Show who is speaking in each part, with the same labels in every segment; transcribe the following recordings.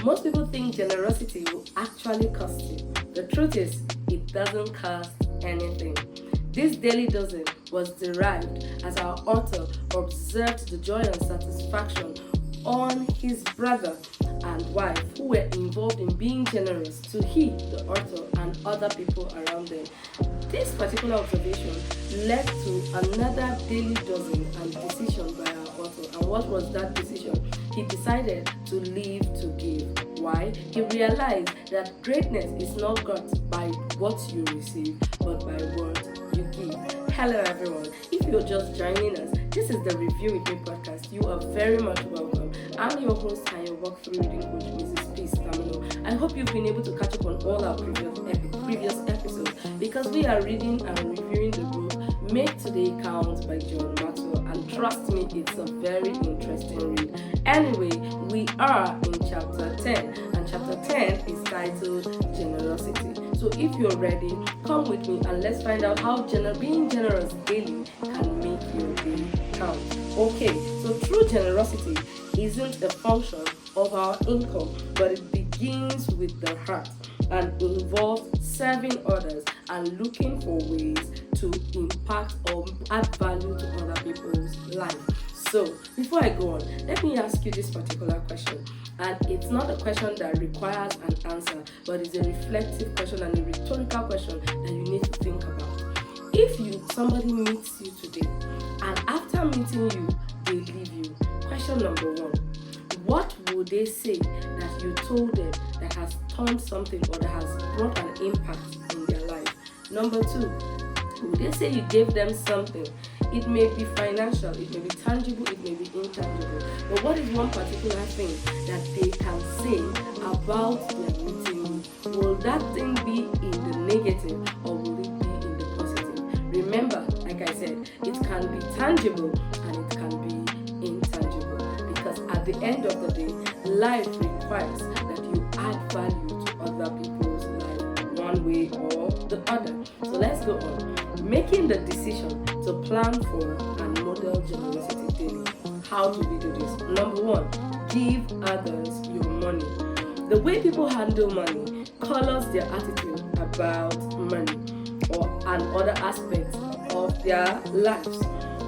Speaker 1: Most people think generosity will actually cost you. The truth is, it doesn't cost anything. This daily dozen was derived as our author observed the joy and satisfaction on his brother and wife who were involved in being generous to he, the author, and other people around them. This particular observation led to another daily dozen and decision by our author. And what was that decision? He decided to live to give. Why? He realized that greatness is not got by what you receive, but by what you give. Hello everyone. If you're just joining us, this is the Review With Me podcast. You are very much welcome. I'm your host and your walkthrough reading coach, Mrs. Peace Tamuno. I hope you've been able to catch up on all our previous episodes because we are reading and reviewing the book Make Today Count by John Maxwell, and trust me, it's a very interesting read. Anyway, we are in chapter 10, and chapter 10 is titled Generosity. So if you're ready, come with me and let's find out how being generous daily can make your day count. Okay, so true generosity isn't a function of our income, but it begins with the heart and involves serving others and looking for ways to impact or add value to other people's lives. So, before I go on, let me ask you this particular question. And it's not a question that requires an answer, but it's a reflective question and a rhetorical question that you need to think about. If somebody meets you today, and after meeting you, they leave you, question number one, what would they say that you told them that has turned something or that has brought an impact in their life? Number two, would they say you gave them something? It may be financial, it may be tangible, it may be intangible. But what is one particular thing that they can say about their meeting you? Will that thing be in the negative or will it be in the positive? Remember, like I said, it can be tangible and it can be intangible. Because at the end of the day, life requires that you add value to other people's life one way or the other. So let's go on. Making the decision to plan for and model generosity daily. How do we do this? Number one, give others your money. The way people handle money colors their attitude about money and other aspects of their lives.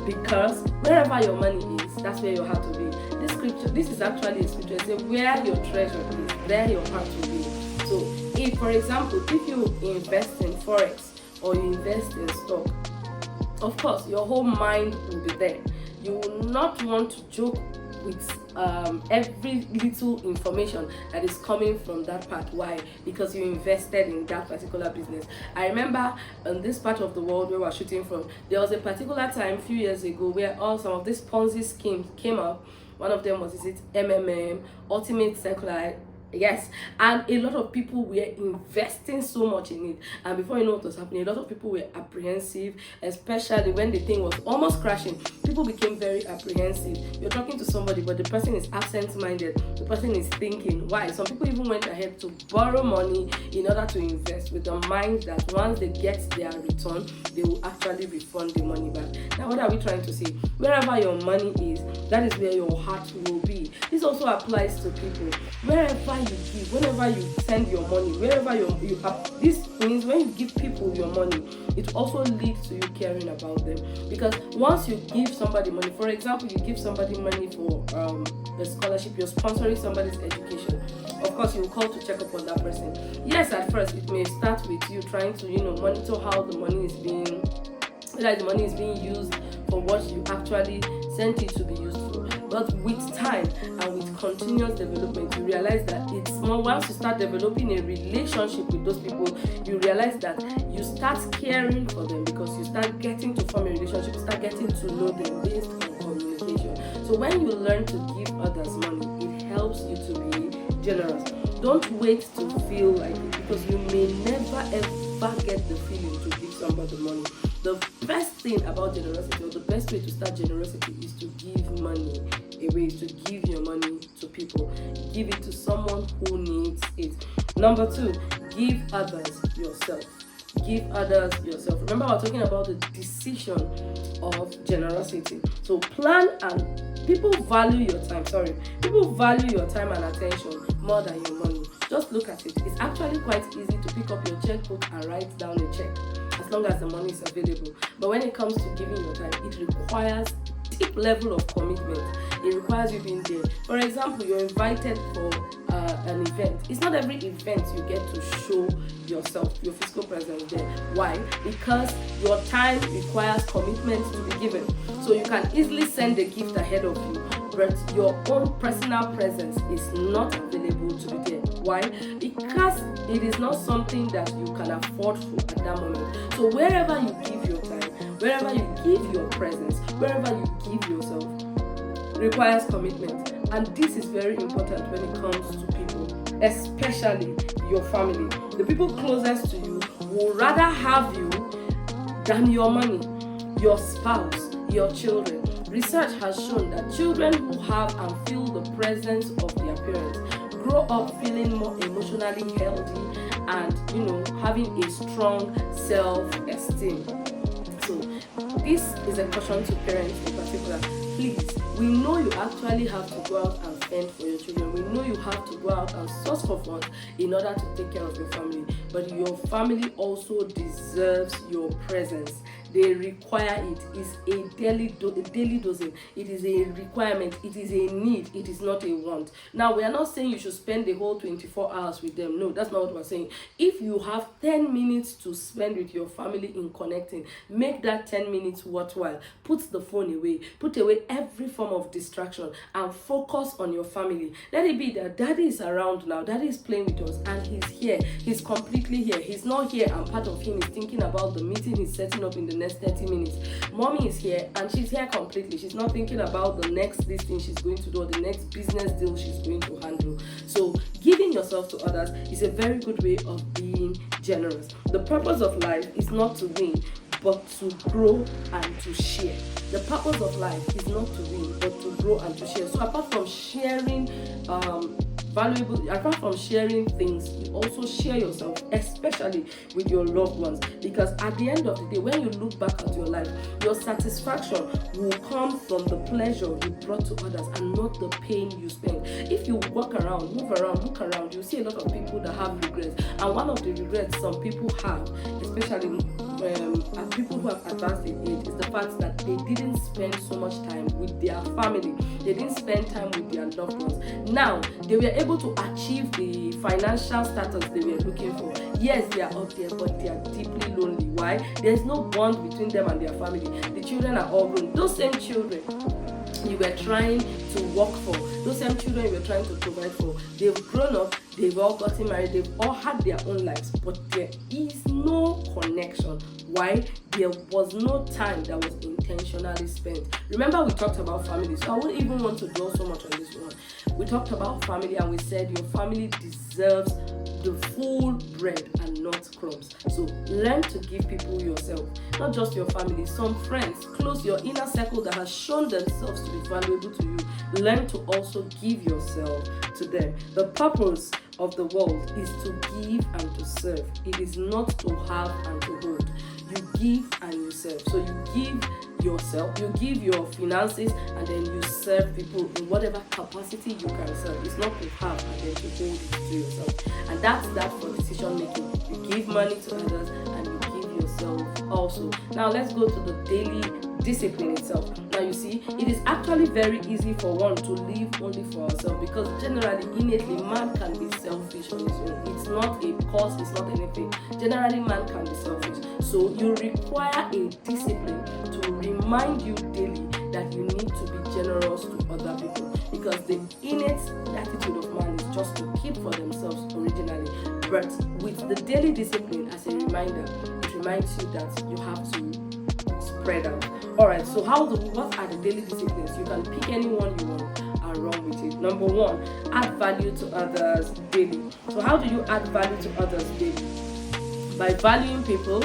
Speaker 1: Because wherever your money is, that's where your heart will be. This is actually a scripture. It says, where your treasure is, there your heart will be. So, if for example, if you invest in forex or you invest in stock, of course, your whole mind will be there. You will not want to joke with every little information that is coming from that part. Why? Because you invested in that particular business. I remember in this part of the world where we're shooting from, there was a particular time a few years ago where some of these Ponzi schemes came up. One of them was, MMM, Ultimate Circular. Yes, and a lot of people were investing so much in it, and before you know what was happening, a lot of people were apprehensive, especially when the thing was almost crashing. People became very apprehensive. You're talking to somebody, but the person is absent-minded. The person is thinking. Why? Some people even went ahead to borrow money in order to invest with the mind that once they get their return, they will actually refund the money back. Now, what are we trying to say? Wherever your money is, that is where your heart will be. This also applies to people. Wherever you give, whenever you send your money, wherever you have, this means when you give people your money, it also leads to you caring about them. Because once you give somebody money, for example, you give somebody money for a scholarship, you're sponsoring somebody's education. Of course, you will call to check up on that person. Yes, at first it may start with you trying to monitor how the money is being, whether the money is being used for what you actually sent it to be used for. But with time and with continuous development, you realize that it's more, once you start developing a relationship with those people, you realize that you start caring for them because you start getting to form a relationship, start getting to know them based on communication. So when you learn to give others money, it helps you to be generous. Don't wait to feel like it because you may never ever get the feeling to give somebody money. The best thing about generosity, or the best way to start generosity, is to give money away, to give your money to people. Give it to someone who needs it. Number two, give others yourself. Give others yourself. Remember, we're talking about the decision of generosity. So plan, and people value your time. People value your time and attention more than your money. Just look at it. It's actually quite easy to pick up your checkbook and write down a check, as long as the money is available. But when it comes to giving your time, it requires deep level of commitment. It requires you being there. For example, you're invited for an event. It's not every event you get to show yourself, your physical presence there. Why? Because your time requires commitment to be given. So you can easily send a gift ahead of you, but your own personal presence is not available to be there. Why? Because it is not something that you can afford for at that moment. So wherever you give your time, wherever you give your presence, wherever you give yourself, requires commitment. And this is very important when it comes to people, especially your family. The people closest to you will rather have you than your money, your spouse, your children. Research has shown that children who have and feel the presence of their parents grow up feeling more emotionally healthy and, having a strong self-esteem. So this is a caution to parents in particular. Please, we know you actually have to go out and fend for your children. We know you have to go out and source for funds in order to take care of your family. But your family also deserves your presence. They require it. It's a daily dosing. It is a requirement. It is a need. It is not a want. Now, we are not saying you should spend the whole 24 hours with them. No, that's not what we're saying. If you have 10 minutes to spend with your family in connecting, make that 10 minutes worthwhile. Put the phone away. Put away every form of distraction and focus on your family. Let it be that daddy is around now. Daddy is playing with us and he's here. He's completely here. He's not here and part of him is thinking about the meeting he's setting up in the next 30 minutes. Mommy is here and she's here completely. She's not thinking about the next thing she's going to do or the next business deal she's going to handle. So giving yourself to others is a very good way of being generous. The purpose of life is not to win, but to grow and to share. The purpose of life is not to win, but to grow and to share. So apart from sharing apart from sharing things, you also share yourself, especially with your loved ones, because at the end of the day, when you look back at your life, your satisfaction will come from the pleasure you brought to others and not the pain you spent. If you walk around, move around, look around, you see a lot of people that have regrets, and one of the regrets some people have, especially people who have advanced in age, is the fact that they didn't spend so much time with their family. They didn't spend time with their loved ones. Now, they were able to achieve the financial status they were looking for. Yes, they are up there, but they are deeply lonely. Why? There's no bond between them and their family. The children are all grown. Those same children you were trying to work for, those same children you were trying to provide for, they've grown up, they've all gotten married, they've all had their own lives, but there is no connection. Why? There was no time that was intentionally spent. Remember, we talked about family, so I wouldn't even want to dwell so much on this one. We talked about family and we said your family deserves the full bread and not crumbs. So learn to give people yourself, not just your family, some friends, close your inner circle that has shown themselves to be valuable to you. Learn to also give yourself to them. The purpose of the world is to give and to serve. It is not to have and to hold. You give and you serve. So you give yourself, you give your finances, and then you serve people in whatever capacity you can serve. It's not to have and then to hold it to yourself. And that's that for decision making. You give money to others and you give yourself also. Now let's go to the daily discipline itself. Now you see, it is actually very easy for one to live only for ourselves, because generally, innately, man can be selfish on his own. It's not a cause, it's not anything. Generally, man can be selfish. So you require a discipline to remind you daily that you need to be generous to other people, because the innate attitude of man is just to keep for themselves originally. But with the daily discipline as a reminder, it reminds you that you have to spread out. Alright, so what are the daily disciplines? You can pick any one you want and run with it. Number one, add value to others daily. So how do you add value to others daily? By valuing people,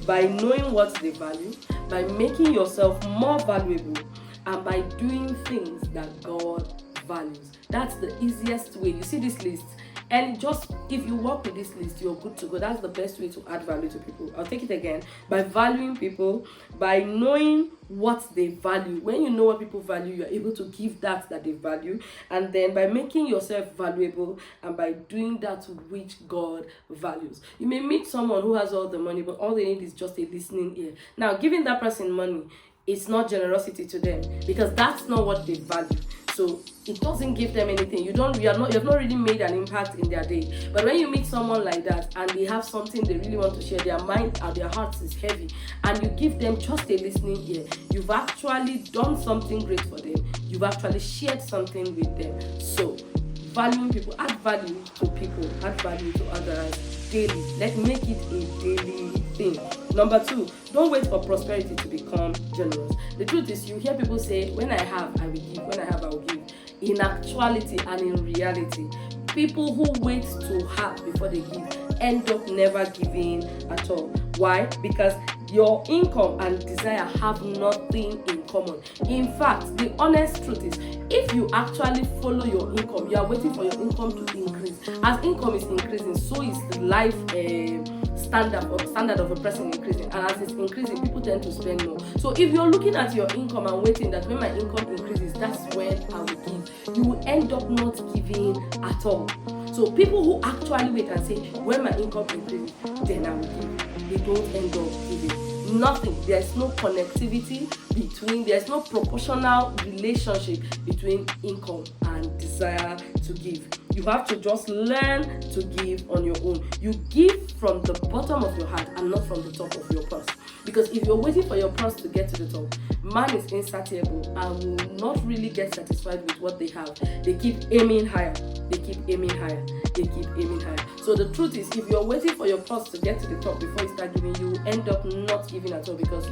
Speaker 1: by knowing what they value, by making yourself more valuable, and by doing things that God values. That's the easiest way. You see this list, And just, if you work with this list, you're good to go. That's the best way to add value to people. I'll take it again. By valuing people, by knowing what they value. When you know what people value, you're able to give that they value. And then by making yourself valuable, and by doing that which God values. You may meet someone who has all the money, but all they need is just a listening ear. Now, giving that person money, it's not generosity to them, because that's not what they value. So it doesn't give them anything. You have not really made an impact in their day. But when you meet someone like that and they have something they really want to share, their mind or their hearts is heavy, and you give them just a listening ear, you've actually done something great for them. You've actually shared something with them. So valuing people, add value to people, add value to others daily. Let's make it a daily thing. Number 2, don't wait for prosperity to become generous. The truth is, you hear people say, when I have, I will give. When I have, I will give. In actuality and in reality, people who wait to have before they give end up never giving at all. Why? Because your income and desire have nothing in common. In fact, the honest truth is, if you actually follow your income, you are waiting for your income to increase. As income is increasing, so is the life standard of a person increasing, and as it's increasing, people tend to spend more. So if you're looking at your income and waiting that when my income increases, that's when I will give, you will end up not giving at all. So people who actually wait and say, when my income increases, then I will give, they don't end up giving. Nothing. There's no connectivity there's no proportional relationship between income and desire to give. You have to just learn to give on your own. You give from the bottom of your heart and not from the top of your purse. Because if you're waiting for your purse to get to the top, man is insatiable and will not really get satisfied with what they have. They keep aiming higher. They keep aiming higher. They keep aiming higher. So the truth is, if you're waiting for your purse to get to the top before you start giving, you will end up not giving at all, because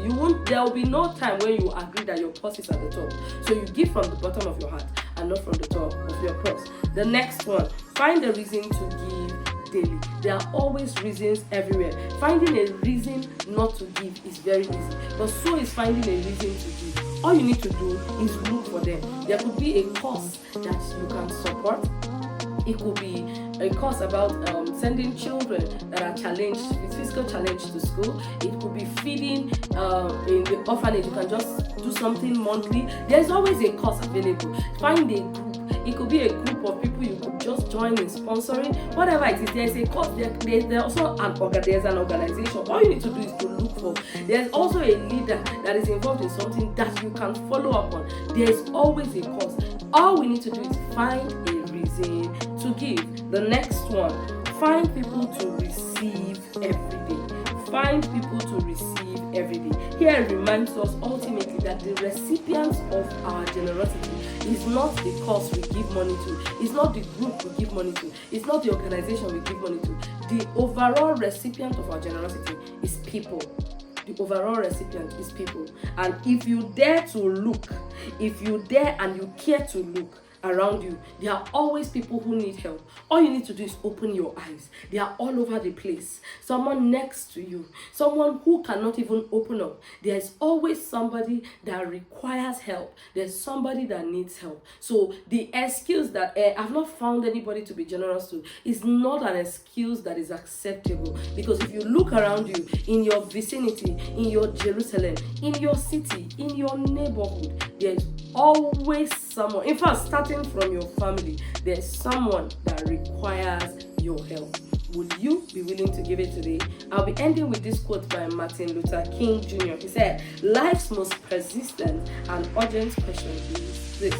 Speaker 1: there will be no time where you agree that your purse is at the top. So you give from the bottom of your heart and not from the top of your purse. The next one, find a reason to give daily. There are always reasons everywhere. Finding a reason not to give is very easy, but so is finding a reason to give. All you need to do is look for them. There could be a cause that you can support. It could be a course about sending children that are challenged with physical challenge to school. It could be feeding in the orphanage. You can just do something monthly. There's always a course available. Find a group. It could be a group of people you could just join in sponsoring. Whatever it is, there's a course. There's also there's an organization. All you need to do is to look for. There's also a leader that is involved in something that you can follow up on. There's always a course. All we need to do is find a reason to give. The next one, find people to receive every day. Find people to receive every day. Here it reminds us ultimately that the recipients of our generosity is not the cause we give money to. It's not the group we give money to. It's not the organization we give money to. The overall recipient of our generosity is people. The overall recipient is people. And if you dare to look, if you dare and you care to look around you, there are always people who need help. All you need to do is open your eyes. They are all over the place. Someone next to you, someone who cannot even open up. There's always somebody that requires help. There's somebody that needs help. So the excuse that I've not found anybody to be generous to is not an excuse that is acceptable. Because if you look around you, in your vicinity, in your Jerusalem, in your city, in your neighborhood, there's always someone. In fact, starting from your family, there's someone that requires your help. Would you be willing to give it today? I'll be ending with this quote by Martin Luther King Jr. He said, "Life's most persistent and urgent question is this: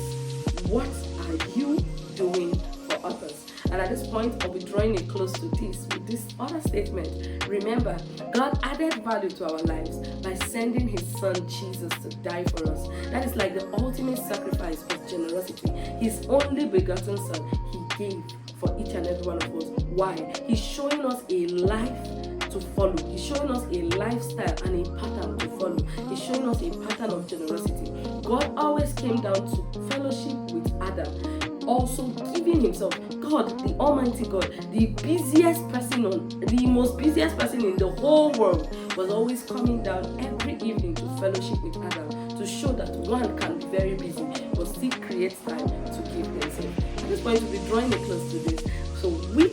Speaker 1: what are you doing for others?" And at this point, I'll be drawing a close to this with this other statement. Remember, God added value to our lives by sending His Son Jesus to die for us. That is like the ultimate sacrifice of generosity. His only begotten Son, He gave for each and every one of us. Why? He's showing us a life to follow. He's showing us a lifestyle and a pattern to follow. He's showing us a pattern of generosity. God always came down to fellowship with Adam, also giving Himself. God, the Almighty God, the most busiest person in the whole world, was always coming down every evening to fellowship with Adam, to show that one can be very busy but still create time to give themselves. At this point, we'll be drawing a close to this. So which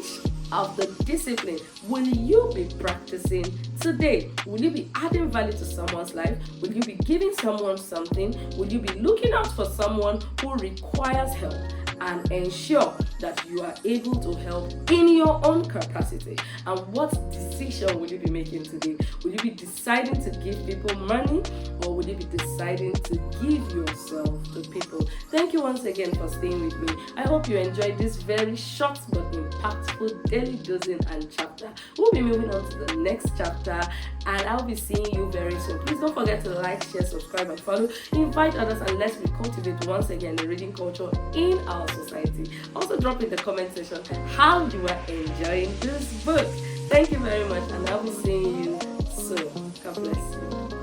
Speaker 1: of the discipline will you be practicing today? Will you be adding value to someone's life? Will you be giving someone something? Will you be looking out for someone who requires help? And ensure that you are able to help in your own capacity. And what decision will you be making today? Will you be deciding to give people money, or will you be deciding to give yourself to people? Thank you once again for staying with me. I hope you enjoyed this very short but impactful daily dosing and chapter. We'll be moving on to the next chapter, and I'll be seeing you very soon. Please don't forget to like, share, subscribe, and follow. Invite others, and let's cultivate once again the reading culture in our society. Also drop in the comment section how you are enjoying this book. Thank you very much, and I'll be seeing you soon. God bless you.